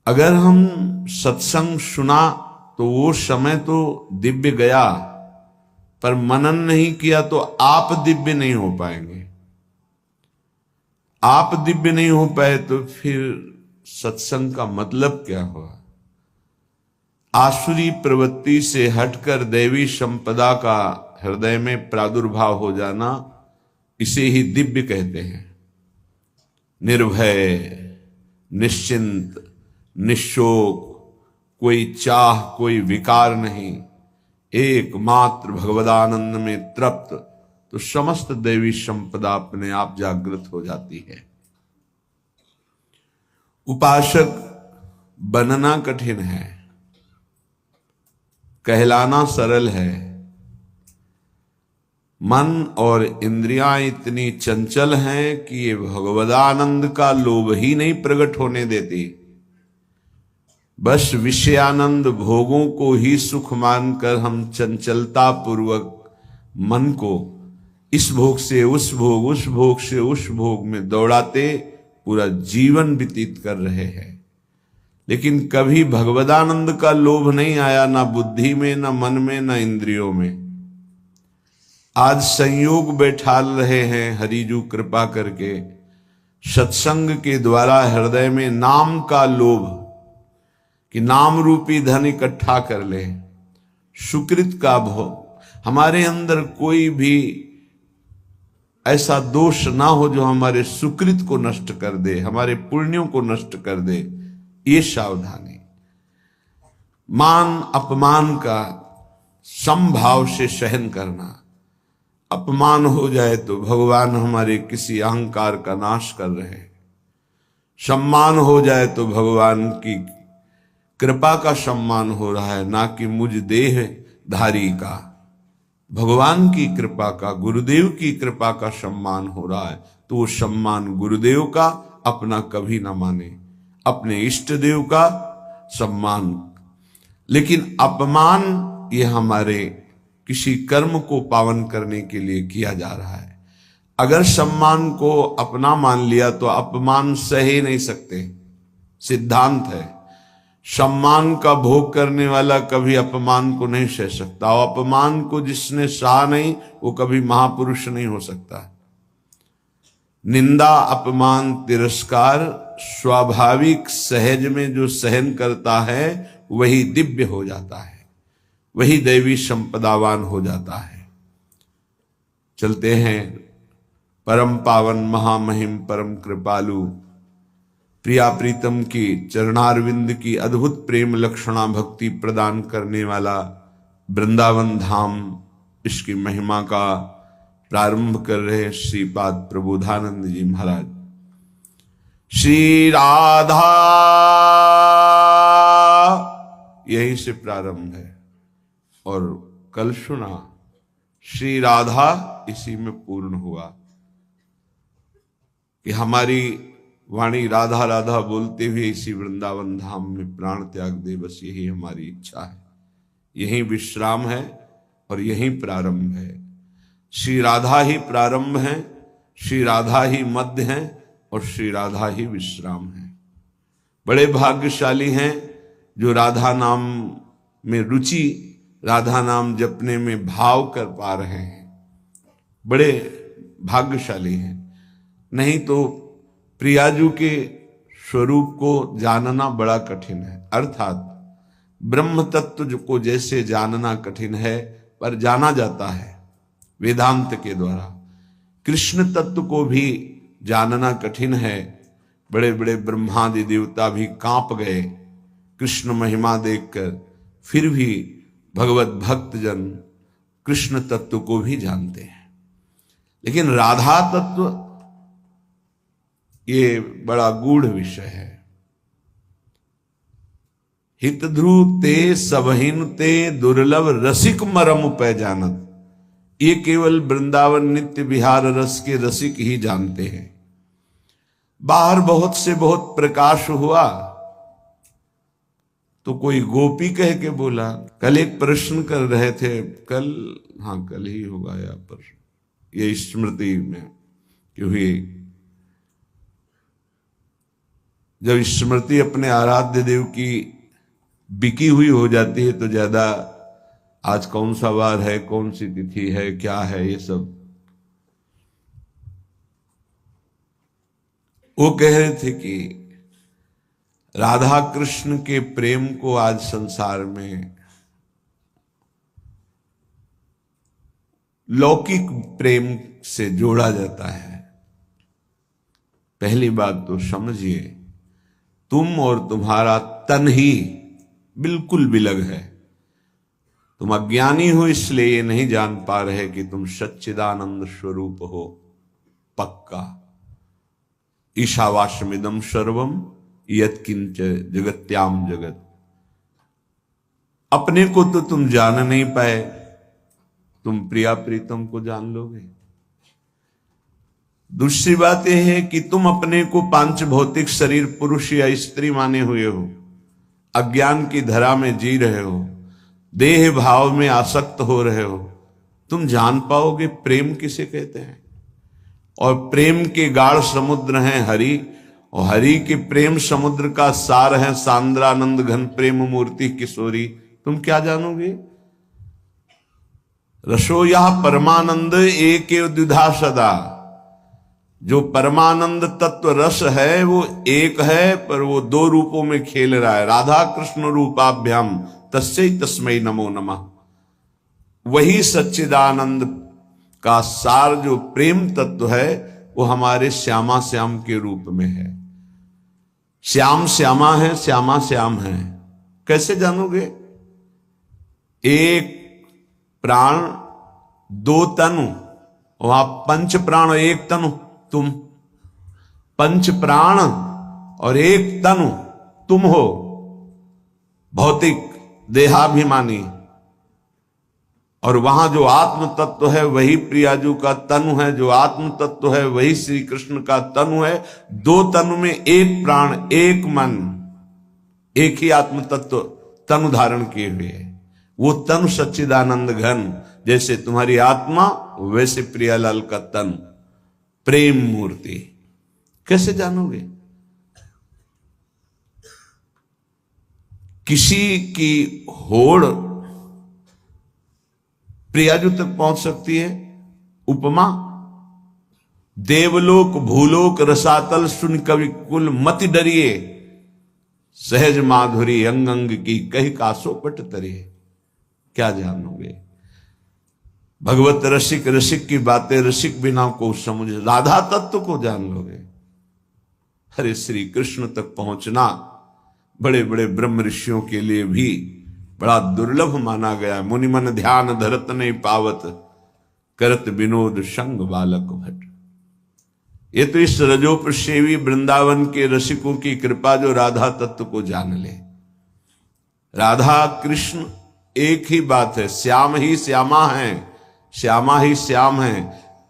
अगर हम सत्संग सुना तो वो समय तो दिव्य गया, पर मनन नहीं किया तो आप दिव्य नहीं हो पाएंगे। आप दिव्य नहीं हो पाए तो फिर सत्संग का मतलब क्या हुआ? आसुरी प्रवृत्ति से हटकर दैवी संपदा का हृदय में प्रादुर्भाव हो जाना, इसे ही दिव्य कहते हैं। निर्भय, निश्चिंत, निशोक, कोई चाह, कोई विकार नहीं, एकमात्र भगवदानंद में तृप्त, तो समस्त दैवी संपदा अपने आप जागृत हो जाती है। उपासक बनना कठिन है, कहलाना सरल है। मन और इंद्रियां इतनी चंचल हैं कि ये भगवदानंद का लोभ ही नहीं प्रकट होने देती। बस विषयानंद भोगों को ही सुख मानकर हम चंचलता पूर्वक मन को इस भोग से उस भोग, उस भोग से उस भोग में दौड़ाते पूरा जीवन व्यतीत कर रहे हैं। लेकिन कभी भगवदानंद का लोभ नहीं आया, ना बुद्धि में, ना मन में, ना इंद्रियों में। आज संयोग बैठा रहे हैं हरिजू कृपा करके, सत्संग के द्वारा हृदय में नाम का लोभ, कि नाम रूपी धन इकट्ठा कर ले, सुकृत का भोग। हमारे अंदर कोई भी ऐसा दोष ना हो जो हमारे सुकृत को नष्ट कर दे, हमारे पुण्यों को नष्ट कर दे, ये सावधानी। मान अपमान का समभाव से सहन करना। अपमान हो जाए तो भगवान हमारे किसी अहंकार का नाश कर रहे हैं, सम्मान हो जाए तो भगवान की कृपा का सम्मान हो रहा है, ना कि मुझ देह धारी का। भगवान की कृपा का, गुरुदेव की कृपा का सम्मान हो रहा है, तो वो सम्मान गुरुदेव का अपना कभी ना माने, अपने इष्ट देव का सम्मान। लेकिन अपमान ये हमारे किसी कर्म को पावन करने के लिए किया जा रहा है। अगर सम्मान को अपना मान लिया तो अपमान सह ही नहीं सकते, सिद्धांत है। सम्मान का भोग करने वाला कभी अपमान को नहीं सह सकता, और अपमान को जिसने सहा नहीं वो कभी महापुरुष नहीं हो सकता। निंदा, अपमान, तिरस्कार स्वाभाविक सहज में जो सहन करता है वही दिव्य हो जाता है, वही दैवी संपदावान हो जाता है। चलते हैं परम पावन महामहिम परम कृपालु प्रिया प्रीतम की चरणारविंद की अद्भुत प्रेम लक्षणा भक्ति प्रदान करने वाला वृंदावन धाम, इसकी महिमा का प्रारंभ कर रहे श्रीपाद प्रबोधानंद जी महाराज। श्री राधा यहीं से प्रारंभ है, और कल सुना श्री राधा इसी में पूर्ण हुआ कि हमारी वाणी राधा राधा बोलते हुए इसी वृंदावन धाम में प्राण त्याग दे। बस यही हमारी इच्छा है, यही विश्राम है और यही प्रारंभ है। श्री राधा ही प्रारंभ है, श्री राधा ही मध्य है और श्री राधा ही विश्राम है। बड़े भाग्यशाली हैं जो राधा नाम में रुचि, राधा नाम जपने में भाव कर पा रहे हैं, बड़े भाग्यशाली हैं। नहीं तो प्रियाजू के स्वरूप को जानना बड़ा कठिन है। अर्थात ब्रह्म तत्व को जैसे जानना कठिन है, पर जाना जाता है वेदांत के द्वारा। कृष्ण तत्व को भी जानना कठिन है। बड़े बड़े ब्रह्मादि देवता भी कांप गए कृष्ण महिमा देखकर, फिर भी भगवत भक्त जन कृष्ण तत्व को भी जानते हैं। लेकिन राधा तत्व ये बड़ा गूढ़ विषय है। हित ध्रुव ते सबहिन ते दुर्लभ रसिक मरम पै जानत। ये केवल वृंदावन नित्य विहार रस के रसिक ही जानते हैं। बाहर बहुत से बहुत प्रकाश हुआ तो कोई गोपी कह के बोला। कल एक प्रश्न कर रहे थे, कल ही होगा या पर ये स्मृति में कि हुई जब स्मृति अपने आराध्य देव की बिकी हुई हो जाती है तो ज्यादा आज कौन सा वार है, कौन सी तिथि है, क्या है, ये सब वो कह रहे थे कि राधा कृष्ण के प्रेम को आज संसार में लौकिक प्रेम से जोड़ा जाता है। पहली बात तो समझिए, तुम और तुम्हारा तन ही बिल्कुल बिलग है। तुम अज्ञानी हो इसलिए ये नहीं जान पा रहे कि तुम सच्चिदानंद स्वरूप हो। पक्का ईशावास्यमिदं सर्वम यत्किंच जगत्याम जगत। अपने को तो तुम जान नहीं पाए, तुम प्रिया प्रीतम को जान लोगे। दूसरी बात यह है कि तुम अपने को पांच भौतिक शरीर पुरुष या स्त्री माने हुए हो, अज्ञान की धरा में जी रहे हो, देह भाव में आसक्त हो रहे हो। तुम जान पाओगे प्रेम किसे कहते हैं। और प्रेम के गाढ़ समुद्र हैं हरि, और हरि के प्रेम समुद्र का सार है सांद्रानंद घन प्रेम मूर्ति किशोरी। तुम क्या जानोगे। रसो यह परमानंद एक द्विधा सदा। जो परमानंद तत्व रस है वो एक है, पर वो दो रूपों में खेल रहा है। राधा कृष्ण रूपाभ्याम तस्यै तस्मै नमो नमः। वही सच्चिदानंद का सार जो प्रेम तत्व है वो हमारे श्यामा श्याम के रूप में है। श्याम श्यामा है, श्यामा श्याम है। कैसे जानोगे। एक प्राण दो तनु, वहां पंच प्राण एक तनु तुम। पंच प्राण और एक तनु तुम हो, भौतिक देहाभिमानी। और वहां जो आत्म तत्व है वही प्रियाजू का तनु है, जो आत्म तत्व है वही श्री कृष्ण का तनु है। दो तनु में एक प्राण एक मन, एक ही आत्म तत्व तनु धारण किए हुए है। वो तनु सच्चिदानंद घन, जैसे तुम्हारी आत्मा वैसे प्रियालाल का तन, प्रेम मूर्ति। कैसे जानोगे। किसी की होड़ प्रियाजू तक पहुंच सकती है। उपमा, देवलोक भूलोक रसातल सुन कवि कुल मति डरिए, सहज माधुरी अंग अंग की कही कासो पट तरिए। क्या जानोगे। भगवत रसिक, रसिक की बातें रसिक बिना को समझ, राधा तत्व को जान लोगे। हरे श्री कृष्ण तक पहुंचना बड़े बड़े ब्रह्म ऋषियों के लिए भी बड़ा दुर्लभ माना गया। मुनि मन ध्यान धरत नहीं पावत, करत विनोद संग बालक भट। ये तो इस रजोपसेवी वृंदावन के रसिकों की कृपा जो राधा तत्व को जान ले। राधा कृष्ण एक ही बात है, श्याम ही श्यामा है, श्यामा ही श्याम है।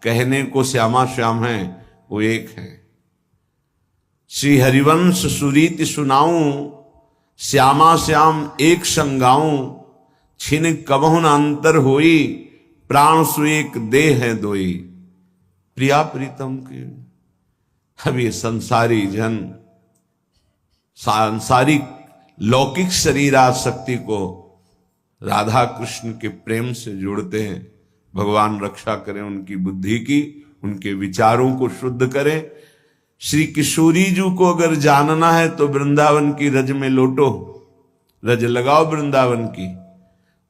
कहने को श्यामा श्याम है, वो एक है। श्री हरिवंश सुरीति सुनाऊं, श्यामा श्याम एक संगाऊं। छिन कबहुन अंतर होई, प्राण सुएक देह है दोई। प्रिया प्रीतम के अब ये संसारी जन सांसारिक लौकिक शरीर आसक्ति को राधा कृष्ण के प्रेम से जोड़ते हैं। भगवान रक्षा करें उनकी बुद्धि की, उनके विचारों को शुद्ध करें। श्री किशोरी जी को अगर जानना है तो वृंदावन की रज में लोटो, रज लगाओ वृंदावन की,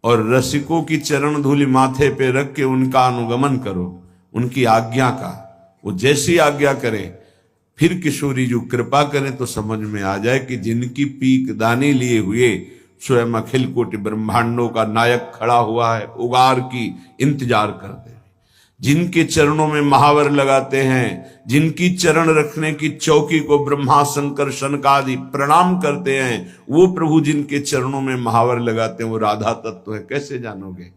और रसिकों की चरण धूलि माथे पे रख के उनका अनुगमन करो, उनकी आज्ञा का। वो जैसी आज्ञा करें, फिर किशोरी जी कृपा करें तो समझ में आ जाए कि जिनकी पीक दानी लिए हुए स्वयं अखिल कोटि ब्रह्मांडों का नायक खड़ा हुआ है, उगार की इंतजार करते हैं। जिनके चरणों में महावर लगाते हैं, जिनकी चरण रखने की चौकी को ब्रह्मा शंकर शनकादि प्रणाम करते हैं, वो प्रभु जिनके चरणों में महावर लगाते हैं वो राधा तत्व है। कैसे जानोगे।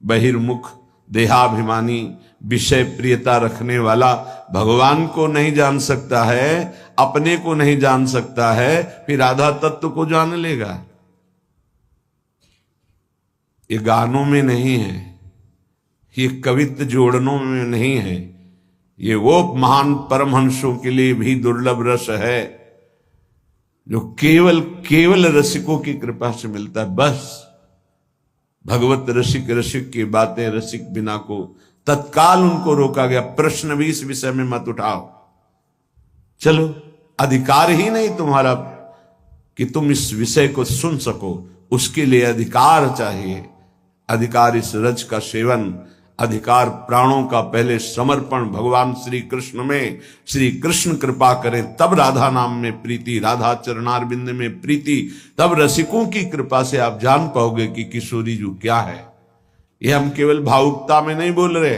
बहिर्मुख देहाभिमानी विषय प्रियता रखने वाला भगवान को नहीं जान सकता है, अपने को नहीं जान सकता है, फिर राधा तत्व को जान लेगा। ये गानों में नहीं है, ये कवित्व जोड़नों में नहीं है, ये वो महान परमहंसों के लिए भी दुर्लभ रस है जो केवल केवल रसिकों की कृपा से मिलता है। बस भगवत रसिक, रसिक की बातें रसिक बिना को तत्काल उनको रोका गया, प्रश्न भी इस विषय में मत उठाओ। चलो, अधिकार ही नहीं तुम्हारा कि तुम इस विषय को सुन सको, उसके लिए अधिकार चाहिए। अधिकार इस रज का सेवन, अधिकार प्राणों का पहले समर्पण भगवान श्री कृष्ण में। श्री कृष्ण कृपा करें तब राधा नाम में प्रीति, राधा चरणारविंद में प्रीति, तब रसिकों की कृपा से आप जान पाओगे कि किशोरी जी क्या है। ये हम केवल भावुकता में नहीं बोल रहे,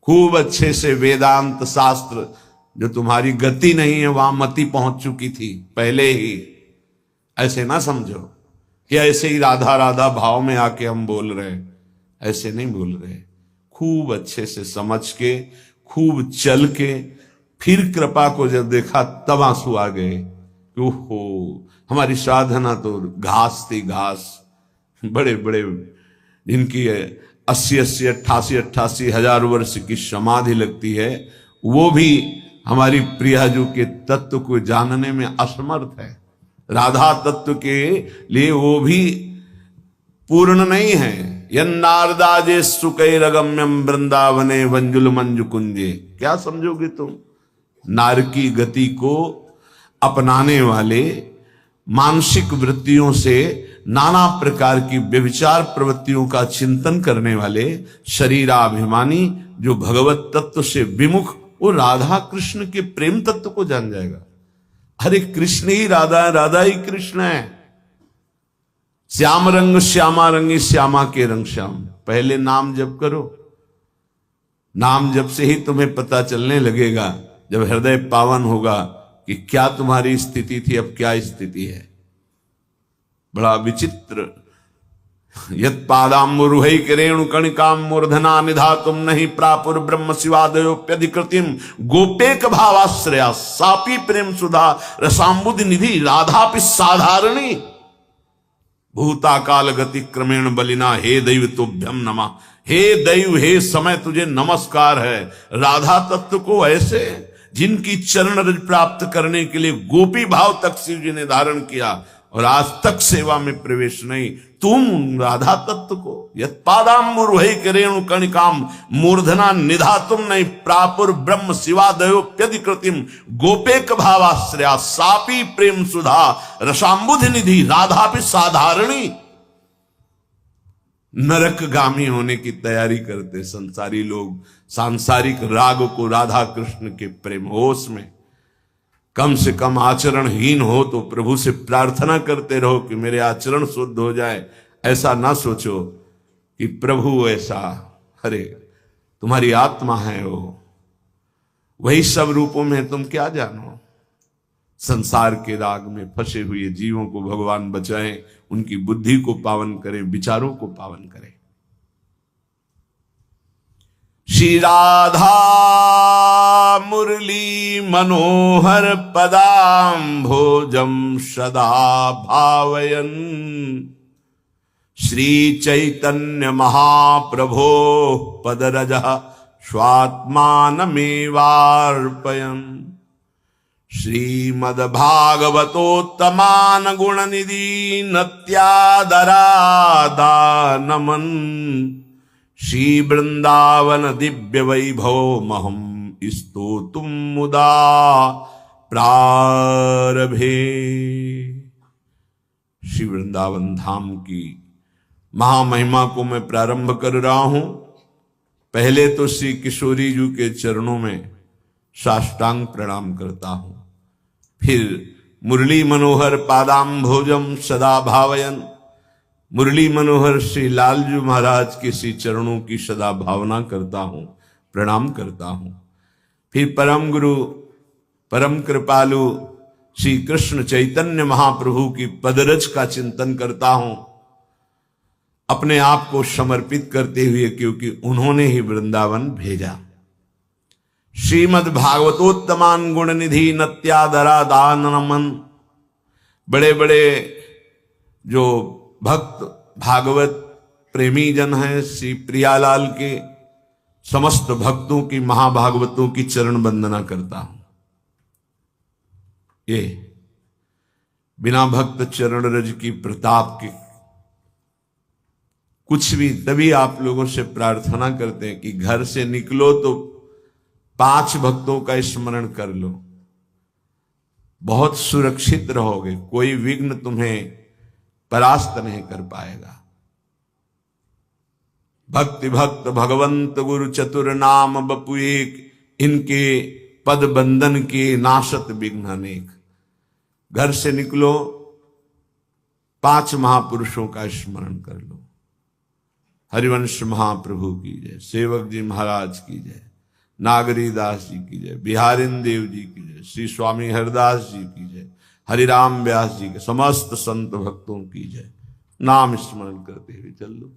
खूब अच्छे से वेदांत शास्त्र, जो तुम्हारी गति नहीं है वहां मति पहुंच चुकी थी पहले ही। ऐसे ना समझो कि ऐसे ही राधा राधा भाव में आके हम बोल रहे हैं, ऐसे नहीं बोल रहे। खूब अच्छे से समझ के, खूब चल के, फिर कृपा को जब देखा तब आंसू आ गए। ओहो, हमारी साधना तो घास थी, घास। बड़े बड़े जिनकी 80-80, 88-88 हजार वर्ष की समाधि लगती है, वो भी हमारी प्रियाजू के तत्व को जानने में असमर्थ है। राधा तत्व के लिए वो भी पूर्ण नहीं है। यन्नारदाजे सुकैरगम्यम वृंदावने वंजुल मंजु कुंजे। क्या समझोगे तुम? नार की गति को अपनाने वाले, मानसिक वृत्तियों से नाना प्रकार की व्यभिचार प्रवृत्तियों का चिंतन करने वाले शरीराभिमानी, जो भगवत तत्व से विमुख, वो राधा कृष्ण के प्रेम तत्व को जान जाएगा। अरे कृष्ण ही राधा है, राधा ही कृष्ण है। श्याम रंग श्यामा रंगी, श्यामा के रंग श्याम। पहले नाम जप करो, नाम जप से ही तुम्हें पता चलने लगेगा, जब हृदय पावन होगा, कि क्या तुम्हारी स्थिति थी, अब क्या स्थिति है। बड़ा विचित्र। यत पादाम्बुरुहै किरेणु कणिकाम मूर्धना निधातुम नहीं प्रापुर ब्रह्म शिवादयोप्यधिकृतिम गोपेक भावाश्रया सापी प्रेम सुधा रसाम्बुद निधि राधापि साधारणी भूताकाल गति क्रमेण बलिना। हे दैव तुभ्यम नमः। हे दैव, हे समय, तुझे नमस्कार है। राधा तत्व को ऐसे जिनकी चरण रज प्राप्त करने के लिए गोपी भाव तक शिव जी ने धारण किया और आज तक सेवा में प्रवेश नहीं, तुम राधा तत्व को यत पादाम्बुरुहै किरेणु कणिकाम मूर्धना निधातुम नहीं प्रापुर ब्रह्म शिवादयोप्यधिकृतिम गोपेक भावाश्रया सापी प्रेम सुधा रसाम्बुध निधि राधापि साधारणी। नरकगामी होने की तैयारी करते संसारी लोग सांसारिक राग को राधा कृष्ण के प्रेम होश में। कम से कम आचरणहीन हो तो प्रभु से प्रार्थना करते रहो कि मेरे आचरण शुद्ध हो जाए। ऐसा ना सोचो कि प्रभु ऐसा, अरे तुम्हारी आत्मा है वो, वही सब रूपों में तुम क्या जानो। संसार के राग में फंसे हुए जीवों को भगवान बचाएं, उनकी बुद्धि को पावन करें, विचारों को पावन करें। श्री राधा मुरली मनोहर पदाम्भोजम सदा भावयन् श्री चैतन्य महाप्रभो पदरजः स्वात्मानमेवार्पयन् श्रीमद्भागवतोत्तमान गुणनिधि नत्यादरादानमन् श्री वृंदावन दिव्य वैभव महम स्तोतुम मुदा प्रारभे। श्री वृंदावन धाम की महामहिमा को मैं प्रारंभ कर रहा हूं। पहले तो श्री किशोरी जी के चरणों में साष्टांग प्रणाम करता हूं, फिर मुरली मनोहर पादाम्भोजम सदा भावयन, मुरली मनोहर श्री लालजू महाराज के श्री चरणों की सदा भावना करता हूं, प्रणाम करता हूं। फिर परम गुरु परम कृपालु श्री कृष्ण चैतन्य महाप्रभु की पदरज का चिंतन करता हूं, अपने आप को समर्पित करते हुए, क्योंकि उन्होंने ही वृंदावन भेजा। श्रीमद् भागवतोत्तमान गुण निधि नत्यादरा दानमन। बड़े बड़े जो भक्त भागवत प्रेमी जन हैं, श्री प्रियालाल के समस्त भक्तों की, महाभागवतों की चरण वंदना करता हूं। ये बिना भक्त चरण रज की प्रताप के कुछ भी। तभी आप लोगों से प्रार्थना करते हैं कि घर से निकलो तो 5 भक्तों का स्मरण कर लो, बहुत सुरक्षित रहोगे, कोई विघ्न तुम्हें परास्त नहीं कर पाएगा। भक्ति भक्त भगवंत गुरु चतुर नाम बपु एक, इनके पद बंधन के नाशत विघ्न अनेक। घर से निकलो 5 महापुरुषों का स्मरण कर लो। हरिवंश महाप्रभु की जय, सेवक जी महाराज की जय, नागरी दास जी की जय, बिहारिन देव जी की जय, श्री स्वामी हरिदास जी की जय, हरिराम व्यास जी के समस्त संत भक्तों की जय। नाम स्मरण करते हुए चल लो।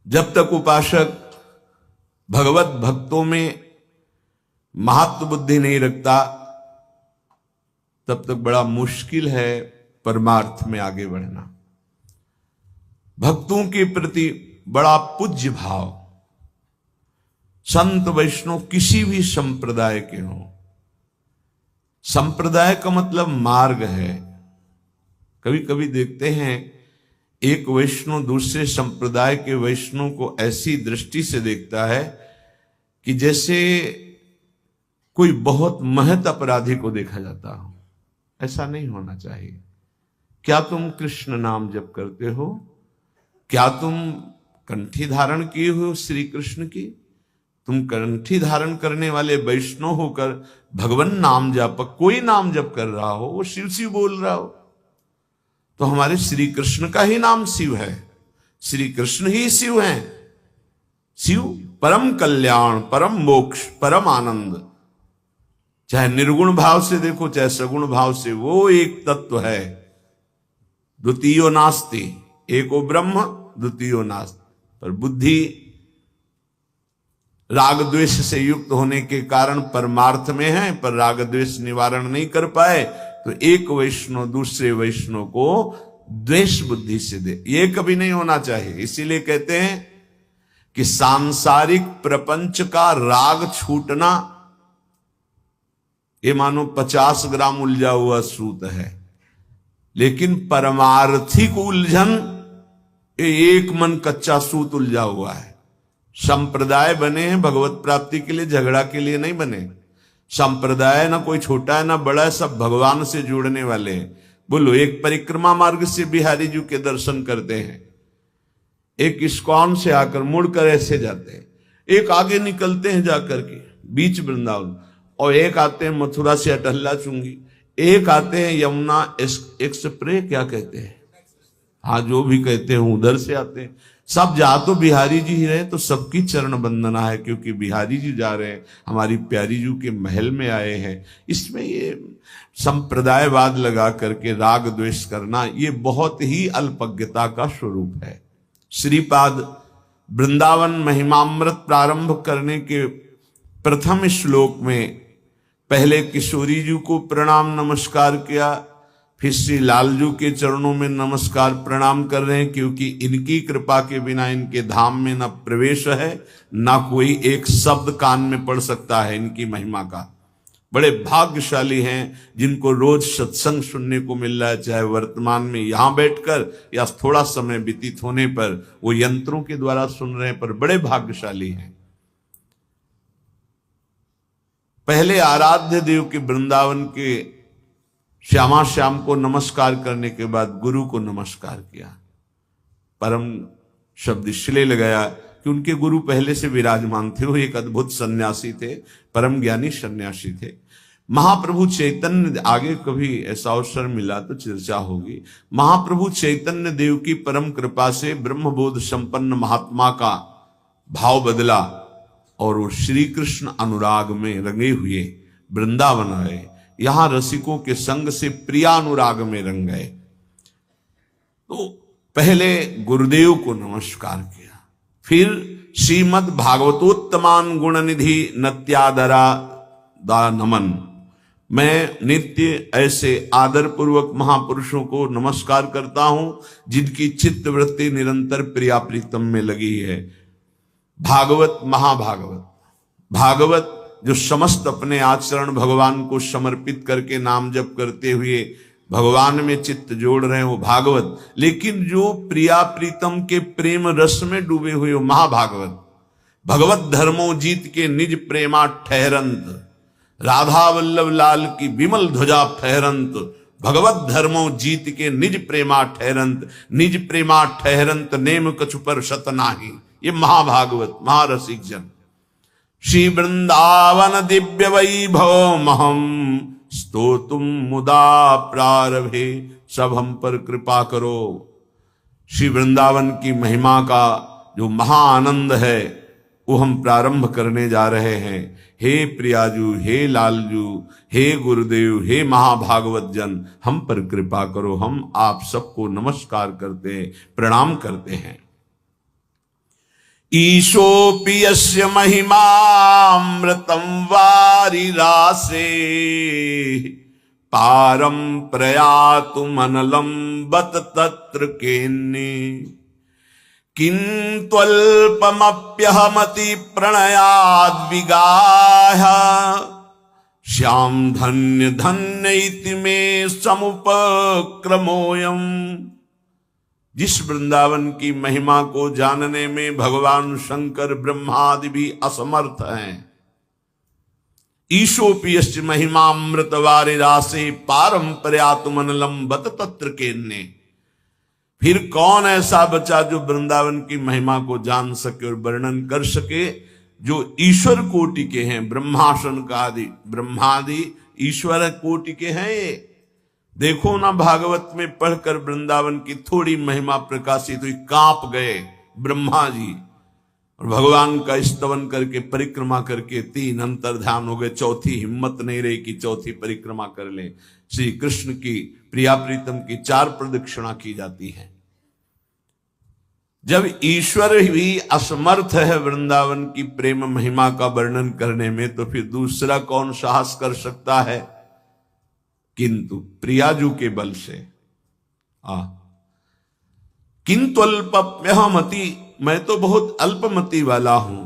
जब तक उपासक भगवत भक्तों में महत्व बुद्धि नहीं रखता, तब तक बड़ा मुश्किल है परमार्थ में आगे बढ़ना। भक्तों के प्रति बड़ा पूज्य भाव, संत वैष्णव किसी भी संप्रदाय के हों, संप्रदाय का मतलब मार्ग है। कभी कभी देखते हैं एक वैष्णव दूसरे संप्रदाय के वैष्णव को ऐसी दृष्टि से देखता है कि जैसे कोई बहुत महत अपराधी को देखा जाता हो। ऐसा नहीं होना चाहिए। क्या तुम कृष्ण नाम जप करते हो? क्या तुम कंठी धारण किए हो श्री कृष्ण की? तुम कंठी धारण करने वाले वैष्णव होकर भगवान नाम जप, कोई नाम जप कर रहा हो, वो शिव शिव बोल रहा हो, तो हमारे श्री कृष्ण का ही नाम शिव है। श्री कृष्ण ही शिव हैं। शिव परम कल्याण, परम मोक्ष, परम आनंद। चाहे निर्गुण भाव से देखो चाहे सगुण भाव से, वो एक तत्व है। द्वितीयो नास्ति, एको ब्रह्म द्वितीयो नास्ति। पर बुद्धि राग द्वेष से युक्त होने के कारण परमार्थ में है, पर राग द्वेष निवारण नहीं कर पाए, तो एक वैष्णव दूसरे वैष्णव को द्वेष बुद्धि से दे। ये कभी नहीं होना चाहिए। इसीलिए कहते हैं कि सांसारिक प्रपंच का राग छूटना ये मानो 50 ग्राम उलझा हुआ सूत है, लेकिन परमार्थिक उलझन एक मन कच्चा सूत उलझा हुआ है। संप्रदाय बने हैं भगवत प्राप्ति के लिए, झगड़ा के लिए नहीं बने। संप्रदाय ना कोई छोटा है ना बड़ा है, सब भगवान से जुड़ने वाले हैं। बोलो, एक परिक्रमा मार्ग से बिहारी जी के दर्शन करते हैं, एक इस्कॉन से आकर मुड़कर ऐसे जाते हैं, एक आगे निकलते हैं जाकर के बीच वृंदावन, और एक आते हैं मथुरा से अटल्ला चुंगी, एक आते हैं यमुना एक्सप्रेस, क्या कहते हैं, हाँ जो भी कहते हैं उधर से आते हैं। सब जा तो बिहारी जी ही रहे, तो सबकी चरण वंदना है, क्योंकि बिहारी जी जा रहे हैं, हमारी प्यारी जी के महल में आए हैं। इसमें ये संप्रदायवाद लगा करके राग द्वेष करना, ये बहुत ही अल्पज्ञता का स्वरूप है। श्रीपाद वृंदावन महिमामृत प्रारंभ करने के प्रथम श्लोक में पहले किशोरी जी को प्रणाम नमस्कार किया, फिर श्री लालजू के चरणों में नमस्कार प्रणाम कर रहे हैं, क्योंकि इनकी कृपा के बिना इनके धाम में न प्रवेश है, ना कोई एक शब्द कान में पड़ सकता है इनकी महिमा का। बड़े भाग्यशाली हैं जिनको रोज सत्संग सुनने को मिल रहा है, चाहे वर्तमान में यहां बैठकर या थोड़ा समय व्यतीत होने पर वो यंत्रों के द्वारा सुन रहे हैं, पर बड़े भाग्यशाली हैं। पहले आराध्य देव के वृंदावन के श्यामा श्याम को नमस्कार करने के बाद गुरु को नमस्कार किया। परम शब्द इसलिए लगाया कि उनके गुरु पहले से विराजमान थे, वो एक अद्भुत सन्यासी थे, परम ज्ञानी सन्यासी थे। महाप्रभु चैतन्य, आगे कभी ऐसा अवसर मिला तो चर्चा होगी, महाप्रभु चैतन्य देव की परम कृपा से ब्रह्मबोध संपन्न महात्मा का भाव बदला और वो श्री कृष्ण अनुराग में रंगे हुए वृंदावन आए। यहां रसिकों के संग से प्रियानुराग में रंग गए। तो पहले गुरुदेव को नमस्कार किया, फिर श्रीमद् भागवतोत्तमान गुण निधि नत्यादरा दा नमन। मैं नित्य ऐसे आदर पूर्वक महापुरुषों को नमस्कार करता हूं जिनकी चित्त वृत्ति निरंतर प्रिया प्रीतम में लगी है। भागवत महाभागवत, भागवत जो समस्त अपने आचरण भगवान को समर्पित करके नाम जप करते हुए भगवान में चित्त जोड़ रहे हैं वो भागवत। लेकिन जो प्रिया प्रीतम के प्रेम रस में डूबे हुए वो महाभागवत। भगवत धर्मो जीत के निज प्रेमा ठहरंत, राधा वल्लभ लाल की विमल ध्वजा फहरंत। भगवत धर्मो जीत के निज प्रेमा ठहरंत, निज प्रेमा ठहरंत नेम कछु पर सत नाही। ये महाभागवत महारसिक जन। श्री वृंदावन दिव्य वैभव महम स्तोतुम मुदा प्रारभे, सब हम पर कृपा करो। श्री वृंदावन की महिमा का जो महाआनंद है वो हम प्रारंभ करने जा रहे हैं। हे प्रियाजू, हे लालजू, हे गुरुदेव, हे महाभागवत जन, हम पर कृपा करो। हम आप सबको नमस्कार करते हैं, प्रणाम करते हैं। ईशोपि यस्य महिमामृतं वारिरासे, पारं प्रयातुमनलं बत तत्र केन्ने। किंत्वल्पमप्यहमति प्रणयाद्विगाह, श्याम धन्य धन्य इति मे समुपक्रमोऽयम्। जिस वृंदावन की महिमा को जानने में भगवान शंकर ब्रह्मादि भी असमर्थ हैं। ईशोपि यस्य महिमामृत वारिरासे, पारं प्रयातुमनलं बत तत्र केन्ने। फिर कौन ऐसा बचा जो वृंदावन की महिमा को जान सके और वर्णन कर सके, जो ईश्वर कोटि के हैं। ब्रह्मासन का आदि ब्रह्मादि ईश्वर कोटि के हैं ये। देखो ना भागवत में पढ़कर वृंदावन की थोड़ी महिमा प्रकाशित हुई, कांप गए ब्रह्मा जी और भगवान का स्तवन करके परिक्रमा करके 3 अंतर्ध्यान हो गए। चौथी हिम्मत नहीं रही कि चौथी परिक्रमा कर ले। श्री कृष्ण की प्रिया प्रीतम की 4 प्रदक्षिणा की जाती है। जब ईश्वर भी असमर्थ है वृंदावन की प्रेम महिमा का वर्णन करने में, तो फिर दूसरा कौन साहस कर सकता है। किंतु प्रियाजू के बल से किंतु अल्पमति, मैं तो बहुत अल्पमति वाला हूं,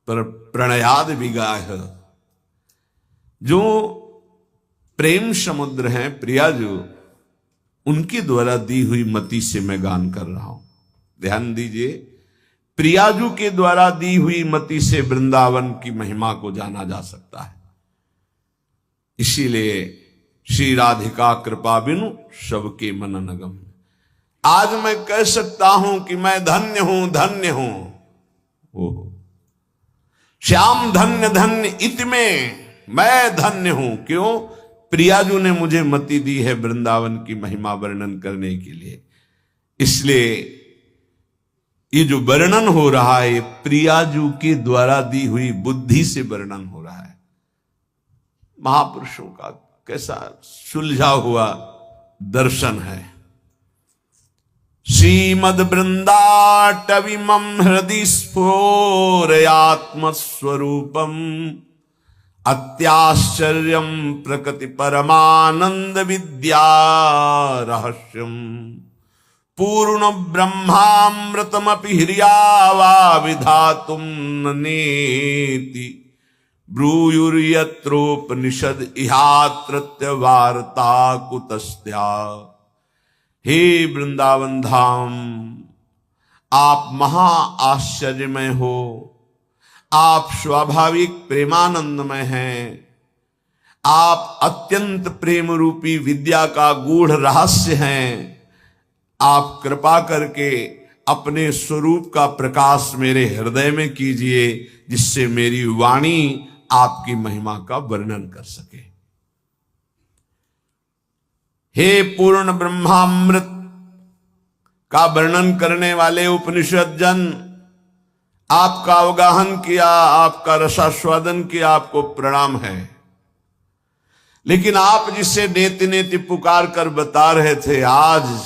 पर प्रणयाद विगाह, जो प्रेम समुद्र हैं प्रियाजू, उनके द्वारा दी हुई मति से मैं गान कर रहा हूं। ध्यान दीजिए, प्रियाजू के द्वारा दी हुई मति से वृंदावन की महिमा को जाना जा सकता है। इसीलिए श्री राधिका कृपा बिनु सबके मन नगम। आज मैं कह सकता हूं कि मैं धन्य हूं, धन्य हूं। ओहो, श्याम धन्य धन्य इत में मैं धन्य हूं। क्यों? प्रियाजू ने मुझे मति दी है वृंदावन की महिमा वर्णन करने के लिए। इसलिए ये जो वर्णन हो रहा है, प्रियाजू के द्वारा दी हुई बुद्धि से वर्णन हो रहा है। महापुरुषों का कैसा सुलझा हुआ दर्शन है। श्रीमद वृंदाटविमं हृदि स्फोरयात्मस्वरूपम, अत्याश्चर्यं प्रकृति परमानंद विद्या रहस्यम, पूर्ण ब्रह्मामृतमपि हिर्यावा विधातुं न नेति, ब्रूयुर्यत्रोपनिषद इहात्रत्य वार्ता कुतस्त्या। हे वृंदावन धाम, आप महा आश्चर्यमय हो, आप स्वाभाविक प्रेमानंदमय हैं, आप अत्यंत प्रेम रूपी विद्या का गूढ़ रहस्य हैं। आप कृपा करके अपने स्वरूप का प्रकाश मेरे हृदय में कीजिए, जिससे मेरी वाणी आपकी महिमा का वर्णन कर सके। हे पूर्ण ब्रह्मामृत का वर्णन करने वाले उपनिषद जन, आपका अवगाहन किया, आपका रसास्वादन किया, आपको प्रणाम है। लेकिन आप जिसे नेति नेति पुकार कर बता रहे थे, आज